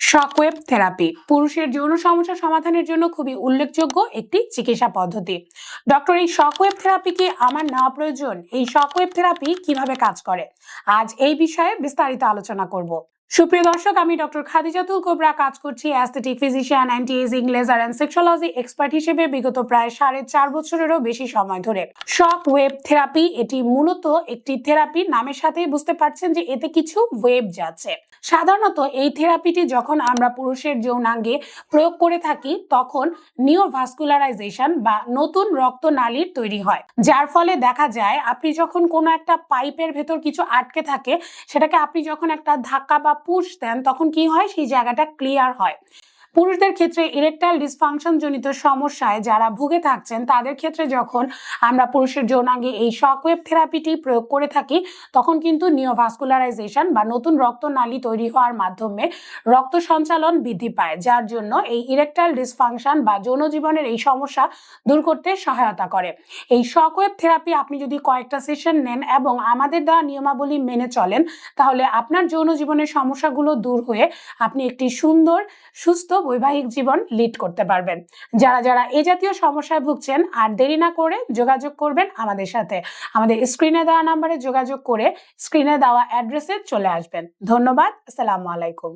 Shockwave therapy পুরুষের যৌন সমস্যা সমাধানের জন্য খুবই উল্লেখযোগ্য একটি চিকিৎসা পদ্ধতি। ডক্টর, এই শকওয়েভ থেরাপি কি আমার নেওয়া প্রয়োজন? এই শকওয়েভ থেরাপি কিভাবে কাজ করে, আজ এই বিষয়ে বিস্তারিত আলোচনা করব। সুপ্রিয় দর্শক, আমি ডক্টর খাদিজাতুল কোবরা, কাজ করছি aesthetic physician, anti aging, laser and sexology expert হিসেবে বিগত প্রায় 4.5 বছরেরও বেশি সময় ধরে। শক ওয়েভ থেরাপি এটি মূলত একটি থেরাপি, নামের সাথেই বুঝতে পারছেন যে এতে কিছু ওয়েভ যাচ্ছে। সাধারণত এই থেরাপিটি যখন আমরা পুরুষের যৌনাঙ্গে প্রয়োগ করে থাকি তখন নিওভাস্কুলারাইজেশন বা নতুন রক্তনালীর তৈরি হয়, যার ফলে দেখা যায় আপনি যখন কোনো একটা পাইপের ভেতর কিছু আটকে থাকে, সেটাকে আপনি যখন একটা ধাক্কা বা পুশ দেন তখন কি হয়, সেই জায়গাটা ক্লিয়ার হয়। পুরুষদের ক্ষেত্রে ইরেকটাইল ডিসফাংশন জনিত সমস্যায় যারা ভুগে থাকছেন তাদের ক্ষেত্রে যখন আমরা পুরুষের যৌনাঙ্গে এই শকওয়েভ থেরাপিটি প্রয়োগ করে থাকি তখন কিন্তু নিওভাস্কুলারাইজেশন বা নতুন রক্তনালী তৈরি হওয়ার মাধ্যমে রক্ত সঞ্চালন বৃদ্ধি পায়, যার জন্য এই ইরেকটাইল ডিসফাংশন বা যৌন জীবনের এই সমস্যা দূর করতে সহায়তা করে। এই শকওয়েভ থেরাপি আপনি যদি কয়েকটা সেশন নেন এবং আমাদের দেওয়া নিয়মাবলী মেনে চলেন, তাহলে আপনার যৌন জীবনের সমস্যাগুলো দূর হয়ে আপনি একটি সুন্দর সুস্থ বৈবাহিক জীবন লিড করতে পারবেন। যারা যারা এই জাতীয় সমস্যায় ভুগছেন, আর দেরি না করে যোগাযোগ করবেন আমাদের সাথে। আমাদের স্ক্রিনে দেওয়া নাম্বারে যোগাযোগ করে স্ক্রিনে দেওয়া অ্যাড্রেসে চলে আসবেন। ধন্যবাদ। আসসালামু আলাইকুম।